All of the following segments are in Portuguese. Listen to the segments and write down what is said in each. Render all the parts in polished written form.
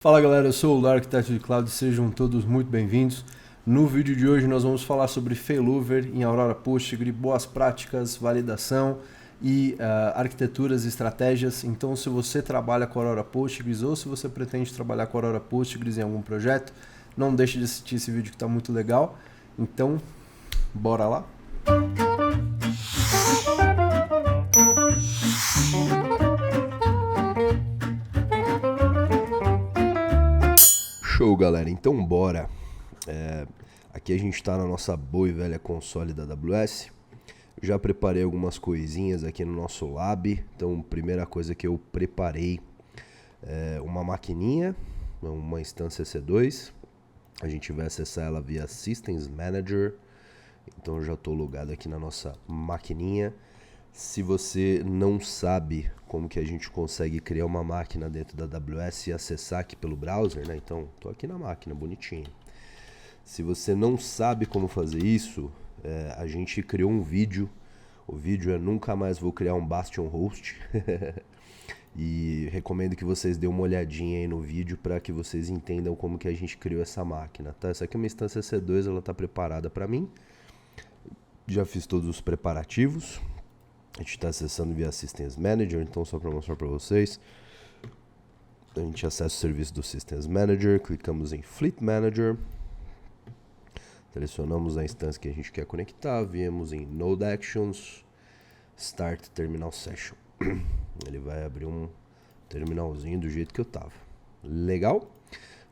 Fala galera, eu sou o Arquiteto de Cloud e sejam todos muito bem-vindos. No vídeo de hoje nós vamos falar sobre failover em Aurora Postgre, boas práticas, validação e arquiteturas e estratégias. Então se você trabalha com Aurora Postgres ou se você pretende trabalhar com Aurora Postgres em algum projeto, não deixe de assistir esse vídeo que está muito legal. Então, bora lá? Show, galera. Então, bora. Aqui a gente está na nossa boa e velha console da AWS. Já preparei algumas coisinhas aqui no nosso lab. Então, primeira coisa que eu preparei é uma maquininha, uma instância C2. A gente vai acessar ela via Systems Manager. Então, eu já estou logado aqui na nossa maquininha. Se você não sabe como que a gente consegue criar uma máquina dentro da AWS e acessar aqui pelo browser, né? Então, estou aqui na máquina, bonitinho. Se você não sabe como fazer isso, a gente criou um vídeo. O vídeo é Nunca Mais Vou Criar um Bastion Host. E recomendo que vocês dêem uma olhadinha aí no vídeo para que vocês entendam como que a gente criou essa máquina. Tá? Essa aqui é uma instância C2, ela está preparada para mim. Já fiz todos os preparativos. A gente está acessando via Systems Manager, então só para mostrar para vocês. A gente acessa o serviço do Systems Manager, clicamos em Fleet Manager, selecionamos a instância que a gente quer conectar, viemos em Node Actions, Start Terminal Session. Ele vai abrir um terminalzinho do jeito que eu tava. Legal?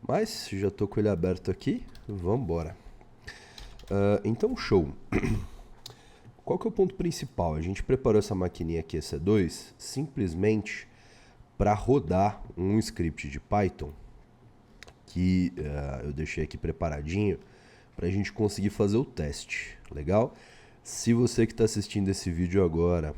Mas já estou com ele aberto aqui, vamos embora. Então, show. Qual que é o ponto principal? A gente preparou essa maquininha aqui, EC2, simplesmente para rodar um script de Python que eu deixei aqui preparadinho para a gente conseguir fazer o teste. Legal? Se você que está assistindo esse vídeo agora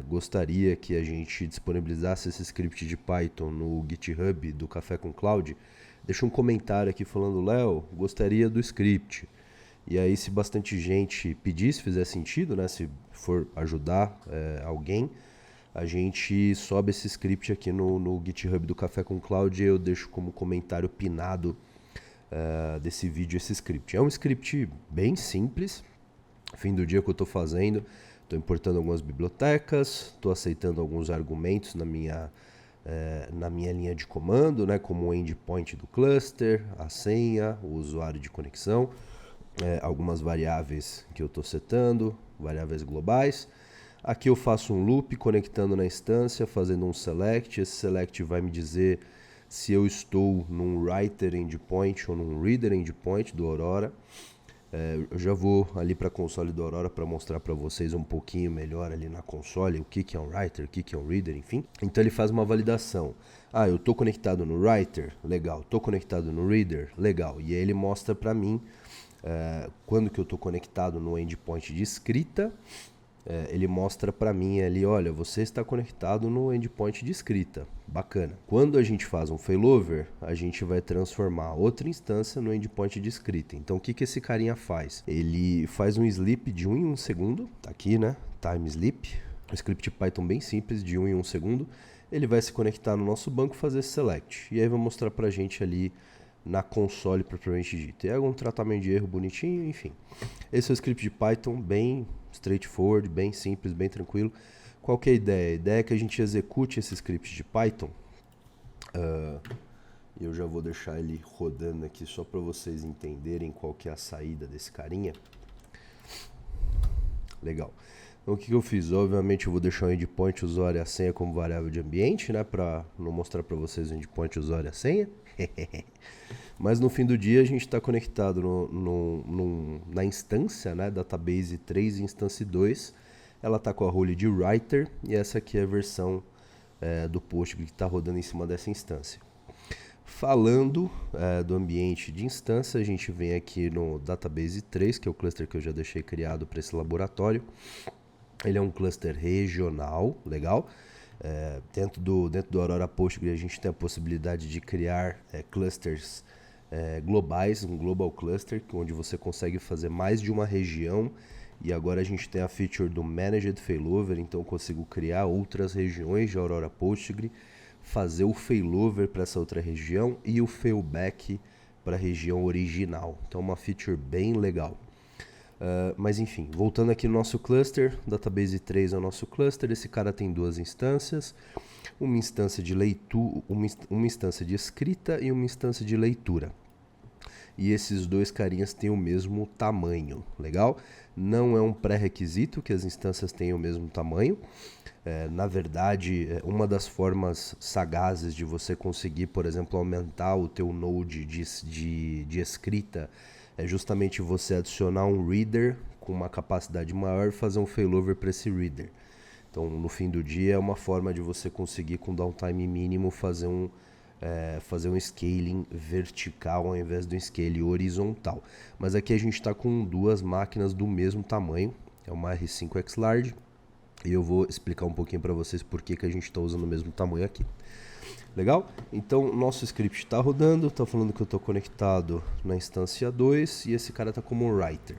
gostaria que a gente disponibilizasse esse script de Python no GitHub do Café com Cloud, deixa um comentário aqui falando, Léo, gostaria do script. E aí, se bastante gente pedir, se fizer sentido, né, se for ajudar alguém, a gente sobe esse script aqui no GitHub do Café com Cloud e eu deixo como comentário pinado desse vídeo esse script. É um script bem simples, fim do dia que eu estou fazendo, estou importando algumas bibliotecas, estou aceitando alguns argumentos na minha linha de comando, né, como o endpoint do cluster, a senha, o usuário de conexão. Algumas variáveis que eu estou setando, variáveis globais. Aqui eu faço um loop conectando na instância, fazendo um select. Esse select vai me dizer se eu estou num writer endpoint ou num reader endpoint do Aurora. Eu já vou ali para a console do Aurora para mostrar para vocês um pouquinho melhor ali na console o que é um writer, o que é um reader, enfim. Então ele faz uma validação. Eu estou conectado no writer? Legal. Estou conectado no reader? Legal. E aí ele mostra para mim quando que eu estou conectado no endpoint de escrita, ele mostra para mim ali, olha, você está conectado no endpoint de escrita, bacana. Quando a gente faz um failover, a gente vai transformar outra instância no endpoint de escrita. Então o que esse carinha faz? Ele faz um sleep de 1 em 1 segundo, tá aqui, né? Time sleep, um script Python bem simples de 1 em 1 segundo. Ele vai se conectar no nosso banco e fazer esse select. E aí vai mostrar pra gente ali na console propriamente dito. E é um tratamento de erro bonitinho, enfim. Esse é o script de Python, bem straightforward, bem simples, bem tranquilo. Qual que é a ideia? A ideia é que a gente execute esse script de Python. E eu já vou deixar ele rodando aqui só para vocês entenderem qual que é a saída desse carinha. Legal. Então o que eu fiz? Obviamente eu vou deixar o endpoint usuário e a senha como variável de ambiente, né? Para não mostrar para vocês o endpoint usuário e a senha. Mas no fim do dia a gente está conectado na instância, né, Database 3 e Instance 2. Ela está com a role de writer e essa aqui é a versão do Postgre que está rodando em cima dessa instância. Falando do ambiente de instância, a gente vem aqui no Database 3, que é o cluster que eu já deixei criado para esse laboratório. Ele é um cluster regional, legal. Dentro do Aurora Postgre a gente tem a possibilidade de criar clusters globais, um global cluster, onde você consegue fazer mais de uma região. E agora a gente tem a feature do Managed Failover, então eu consigo criar outras regiões de Aurora Postgre fazer o failover para essa outra região e o failback para a região original. Então uma feature bem legal. Mas enfim, voltando aqui no nosso cluster, Database 3 é o nosso cluster, esse cara tem duas instâncias, uma instância de leitura, uma instância de escrita e uma instância de leitura. E esses dois carinhas têm o mesmo tamanho, legal? Não é um pré-requisito que as instâncias tenham o mesmo tamanho. Na verdade, uma das formas sagazes de você conseguir, por exemplo, aumentar o teu node de escrita é justamente você adicionar um reader com uma capacidade maior e fazer um failover para esse reader. Então, no fim do dia, é uma forma de você conseguir, com downtime mínimo, fazer um scaling vertical ao invés do scaling horizontal. Mas aqui a gente está com duas máquinas do mesmo tamanho, é uma R5 XLarge, e eu vou explicar um pouquinho para vocês por que a gente está usando o mesmo tamanho aqui. Legal? Então, nosso script está rodando, está falando que eu estou conectado na instância 2 e esse cara está como um writer.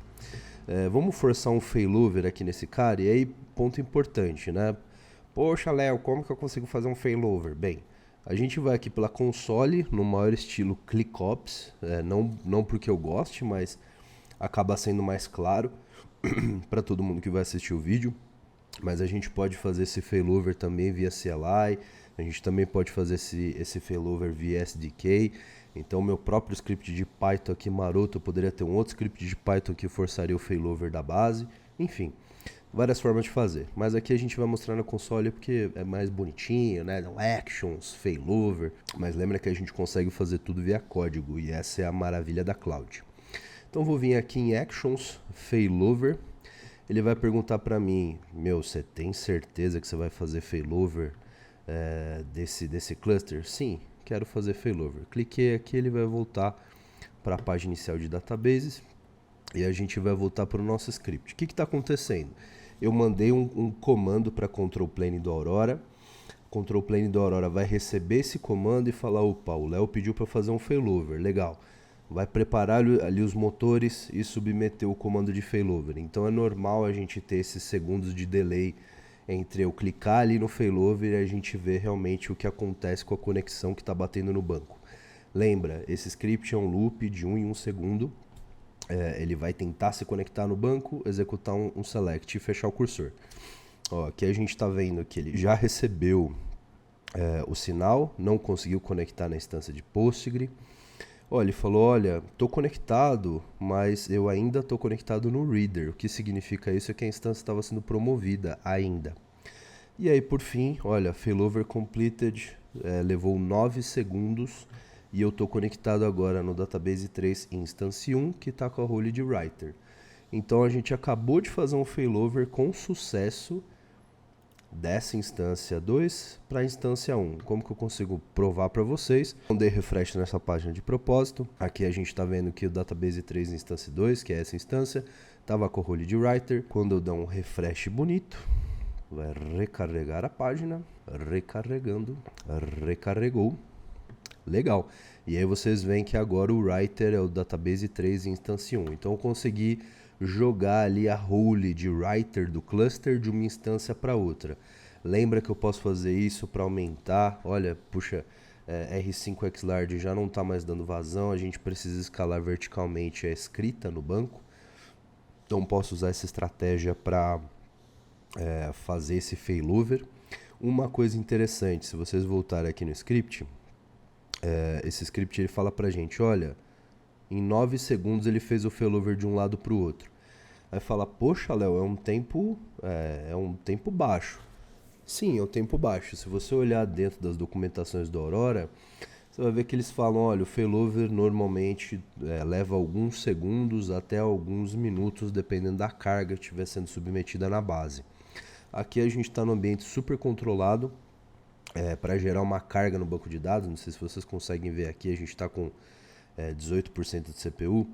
Vamos forçar um failover aqui nesse cara, e aí, ponto importante, né? Poxa, Léo, como que eu consigo fazer um failover? Bem, a gente vai aqui pela console, no maior estilo ClickOps, não porque eu goste, mas acaba sendo mais claro para todo mundo que vai assistir o vídeo. Mas a gente pode fazer esse failover também via CLI, a gente também pode fazer esse failover via SDK. Então, meu próprio script de Python aqui maroto, eu poderia ter um outro script de Python que forçaria o failover da base. Enfim, várias formas de fazer. Mas aqui a gente vai mostrar na console porque é mais bonitinho, né? Actions, failover. Mas lembra que a gente consegue fazer tudo via código e essa é a maravilha da cloud. Então, vou vir aqui em Actions, failover. Ele vai perguntar para mim, você tem certeza que você vai fazer failover desse cluster? Sim, quero fazer failover. Cliquei aqui, ele vai voltar para a página inicial de databases e a gente vai voltar para o nosso script. O que está acontecendo? Eu mandei um comando para control plane do Aurora. Control plane do Aurora vai receber esse comando e falar, opa, o Léo pediu para fazer um failover, legal. Vai preparar ali os motores e submeter o comando de failover. Então é normal a gente ter esses segundos de delay entre eu clicar ali no failover e a gente ver realmente o que acontece com a conexão que está batendo no banco. Lembra, esse script é um loop de 1 em 1 segundo. Ele vai tentar se conectar no banco, executar um select e fechar o cursor. Aqui a gente está vendo que ele já recebeu o sinal, não conseguiu conectar na instância de Postgre. Ele falou, olha, estou conectado, mas eu ainda estou conectado no reader. O que significa isso é que a instância estava sendo promovida ainda. E aí, por fim, olha, failover completed, levou 9 segundos e eu estou conectado agora no Database 3 Instance 1, que está com a role de writer. Então, a gente acabou de fazer um failover com sucesso dessa instância 2 para a instância 1. Como que eu consigo provar para vocês? Eu dei refresh nessa página de propósito. Aqui a gente está vendo que o Database 3 instância 2, que é essa instância, estava com o role de writer. Quando eu der um refresh bonito, vai recarregar a página. Recarregando. Recarregou. Legal. E aí vocês veem que agora o writer é o Database 3 instância 1. Então eu consegui jogar ali a role de writer do cluster de uma instância para outra. Lembra que eu posso fazer isso para aumentar? Olha, puxa, R5 XLarge já não está mais dando vazão, a gente precisa escalar verticalmente a escrita no banco. Então posso usar essa estratégia para fazer esse failover. Uma coisa interessante, se vocês voltarem aqui no script, esse script ele fala pra gente, olha, em 9 segundos ele fez o failover de um lado para o outro. Aí fala, poxa, Léo, é um tempo baixo. Sim, é um tempo baixo. Se você olhar dentro das documentações do Aurora, você vai ver que eles falam, olha, o failover normalmente leva alguns segundos até alguns minutos, dependendo da carga que estiver sendo submetida na base. Aqui a gente está no ambiente super controlado para gerar uma carga no banco de dados. Não sei se vocês conseguem ver aqui, a gente está com 18% de CPU.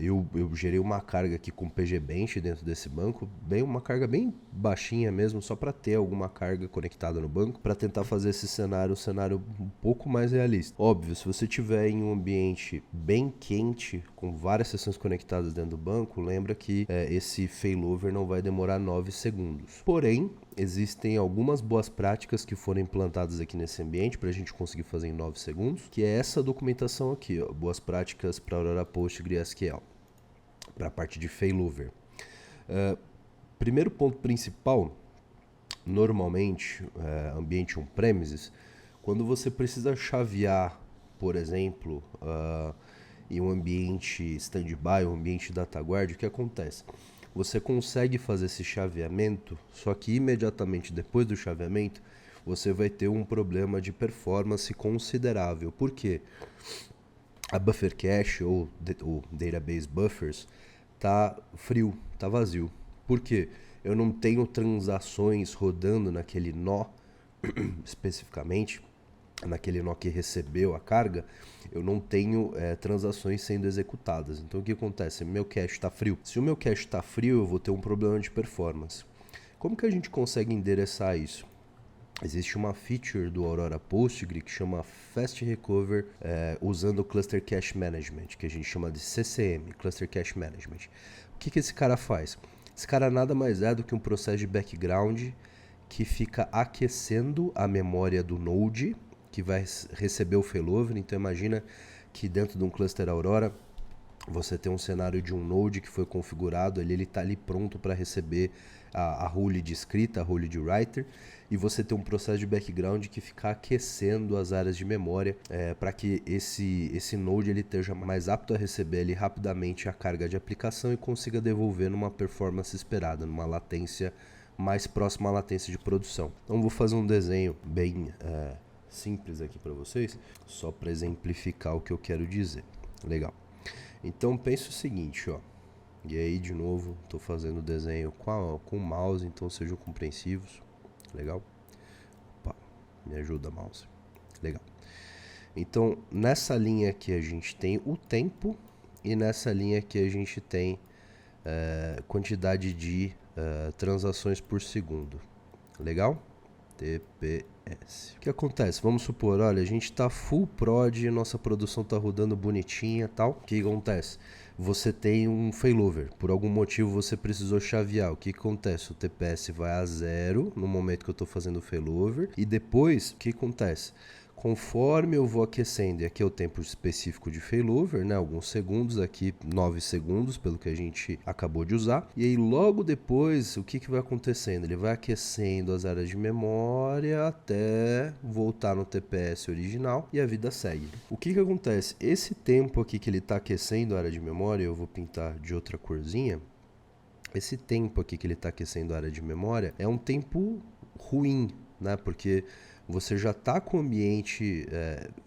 Eu gerei uma carga aqui com PGBench dentro desse banco, uma carga bem baixinha mesmo, só para ter alguma carga conectada no banco, para tentar fazer esse cenário um cenário um pouco mais realista. Óbvio, se você tiver em um ambiente bem quente, com várias sessões conectadas dentro do banco, lembra que esse failover não vai demorar 9 segundos. Porém, existem algumas boas práticas que foram implantadas aqui nesse ambiente para a gente conseguir fazer em 9 segundos, que é essa documentação aqui, ó, boas práticas para Aurora PostgreSQL, para a parte de failover. Primeiro ponto principal, normalmente, ambiente on-premises, quando você precisa chavear, por exemplo, em um ambiente standby, um ambiente data guard, o que acontece? Você consegue fazer esse chaveamento, só que imediatamente depois do chaveamento, você vai ter um problema de performance considerável. Por quê? A buffer cache ou database buffers tá frio, tá vazio. Por quê? Eu não tenho transações rodando naquele nó, especificamente, naquele nó que recebeu a carga, eu não tenho transações sendo executadas. Então o que acontece? Meu cache está frio. Se o meu cache está frio, eu vou ter um problema de performance. Como que a gente consegue endereçar isso? Existe uma feature do Aurora Postgre que chama Fast Recover usando o Cluster Cache Management, que a gente chama de CCM, Cluster Cache Management. O que esse cara faz? Esse cara nada mais é do que um processo de background que fica aquecendo a memória do node que vai receber o failover. Então imagina que dentro de um cluster Aurora você tem um cenário de um node que foi configurado, ele está ali pronto para receber a role de escrita, a role de writer, e você tem um processo de background que fica aquecendo as áreas de memória para que esse node ele esteja mais apto a receber ali rapidamente a carga de aplicação e consiga devolver numa performance esperada, numa latência mais próxima à latência de produção. Então vou fazer um desenho bem simples aqui para vocês, só para exemplificar o que eu quero dizer. Legal. Então pense o seguinte, ó. E aí de novo, estou fazendo o desenho com o mouse, então sejam compreensivos. Legal? Opa, me ajuda, mouse. Legal. Então nessa linha aqui a gente tem o tempo e nessa linha aqui a gente tem quantidade de transações por segundo. Legal? TPS. O que acontece? Vamos supor, olha, a gente está full prod, nossa produção está rodando bonitinha e tal. O que acontece? Você tem um failover, por algum motivo você precisou chavear. O que acontece? O TPS vai a 0 no momento que eu estou fazendo o failover e depois, o que acontece? Conforme eu vou aquecendo, e aqui é o tempo específico de failover, né? Alguns segundos, aqui 9 segundos, pelo que a gente acabou de usar. E aí logo depois, o que vai acontecendo? Ele vai aquecendo as áreas de memória até voltar no TPS original e a vida segue. O que acontece? Esse tempo aqui que ele está aquecendo a área de memória, eu vou pintar de outra corzinha. Esse tempo aqui que ele está aquecendo a área de memória é um tempo ruim, né? Porque você já está com o ambiente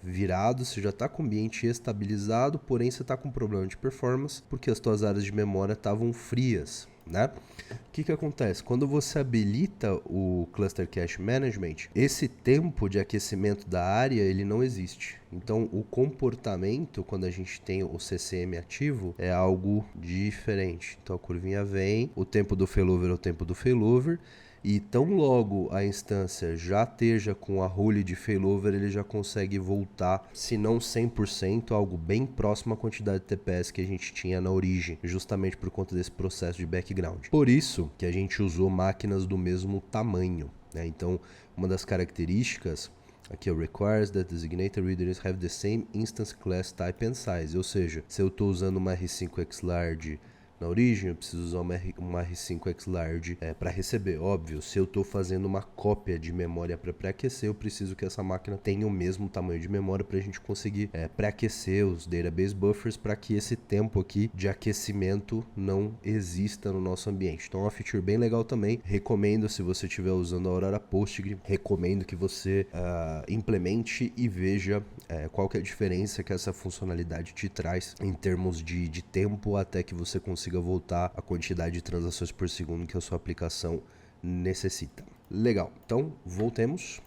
virado, você já está com o ambiente estabilizado, porém você está com um problema de performance porque as suas áreas de memória estavam frias, né? O que acontece? Quando você habilita o Cluster Cache Management, esse tempo de aquecimento da área ele não existe. Então o comportamento, quando a gente tem o CCM ativo, é algo diferente. Então a curvinha vem, o tempo do failover é o tempo do failover, e tão logo a instância já esteja com a role de failover, ele já consegue voltar, se não 100%, algo bem próximo à quantidade de TPS que a gente tinha na origem, justamente por conta desse processo de background. Por isso que a gente usou máquinas do mesmo tamanho, né? Então, uma das características aqui é o requires that designated readers have the same instance class type and size, ou seja, se eu estou usando uma R5X-Large na origem, eu preciso usar uma R5X-Large para receber. Óbvio, se eu estou fazendo uma cópia de memória para pré-aquecer, eu preciso que essa máquina tenha o mesmo tamanho de memória para a gente conseguir pré-aquecer os database buffers para que esse tempo aqui de aquecimento não exista no nosso ambiente. Então é uma feature bem legal também. Recomendo, se você estiver usando a Aurora Postgre, recomendo que você implemente e veja qual que é a diferença que essa funcionalidade te traz em termos de tempo até que você consiga voltar a quantidade de transações por segundo que a sua aplicação necessita. Legal, então voltemos.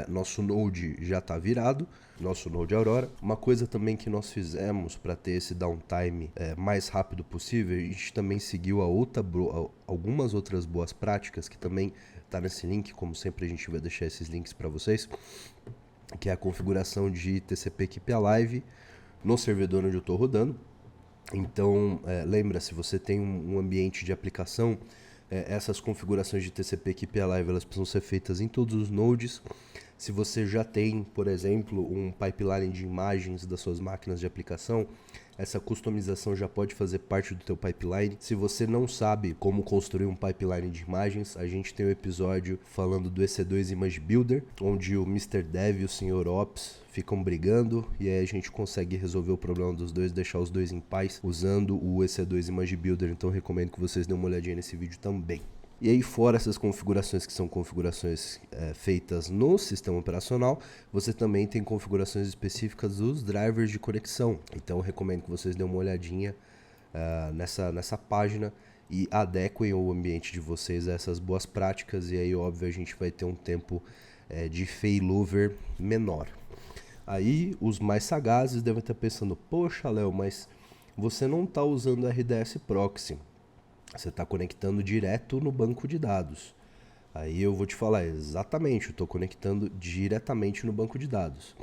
Nosso Node já está virado, nosso Node Aurora. Uma coisa também que nós fizemos para ter esse downtime mais rápido possível, a gente também seguiu algumas outras boas práticas que também está nesse link. Como sempre, a gente vai deixar esses links para vocês, que é a configuração de TCP Keep Alive no servidor onde eu estou rodando. Então, lembra, se você tem um ambiente de aplicação, essas configurações de TCP Keep Alive, elas precisam ser feitas em todos os nodes. Se você já tem, por exemplo, um pipeline de imagens das suas máquinas de aplicação, essa customização já pode fazer parte do teu pipeline. Se você não sabe como construir um pipeline de imagens, a gente tem um episódio falando do EC2 Image Builder, onde o Mr. Dev e o Sr. Ops ficam brigando, e aí a gente consegue resolver o problema dos dois, deixar os dois em paz, usando o EC2 Image Builder. Então recomendo que vocês dêem uma olhadinha nesse vídeo também. E aí, fora essas configurações que são configurações feitas no sistema operacional, você também tem configurações específicas dos drivers de conexão. Então, eu recomendo que vocês dêem uma olhadinha nessa página e adequem o ambiente de vocês a essas boas práticas. E aí, óbvio, a gente vai ter um tempo de failover menor. Aí, os mais sagazes devem estar pensando, poxa, Léo, mas você não está usando RDS Proxy. Você está conectando direto no banco de dados. Aí eu vou te falar exatamente, eu estou conectando diretamente no banco de dados.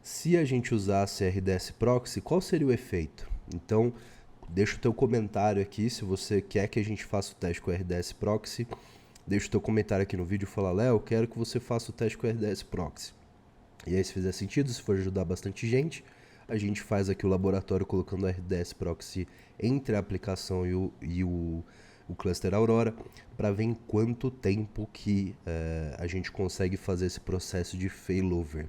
Se a gente usasse RDS Proxy, qual seria o efeito? Então, deixa o teu comentário aqui, se você quer que a gente faça o teste com RDS Proxy, deixa o teu comentário aqui no vídeo e fala, Léo, eu quero que você faça o teste com RDS Proxy. E aí, se fizer sentido, se for ajudar bastante gente, a gente faz aqui o laboratório colocando o RDS Proxy entre a aplicação e o cluster Aurora para ver em quanto tempo que a gente consegue fazer esse processo de failover.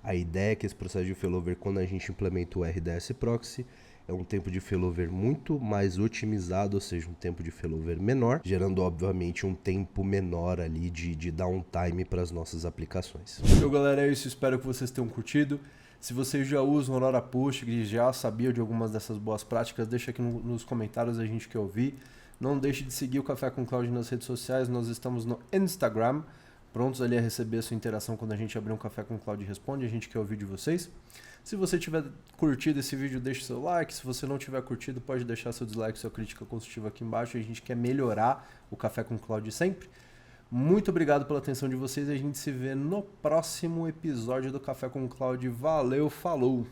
A ideia é que esse processo de failover, quando a gente implementa o RDS Proxy, é um tempo de failover muito mais otimizado, ou seja, um tempo de failover menor, gerando obviamente um tempo menor ali de downtime para as nossas aplicações. Então galera, é isso, espero que vocês tenham curtido. Se vocês já usam Aurora Postgres, já sabiam de algumas dessas boas práticas, deixa aqui nos comentários, a gente quer ouvir. Não deixe de seguir o Café com Cloud nas redes sociais, nós estamos no Instagram, prontos ali a receber a sua interação quando a gente abrir um Café com Cloud Responde, a gente quer ouvir de vocês. Se você tiver curtido esse vídeo, deixe seu like, se você não tiver curtido, pode deixar seu dislike, sua crítica construtiva aqui embaixo, a gente quer melhorar o Café com Cloud sempre. Muito obrigado pela atenção de vocês e a gente se vê no próximo episódio do Café com Cloud. Valeu, falou!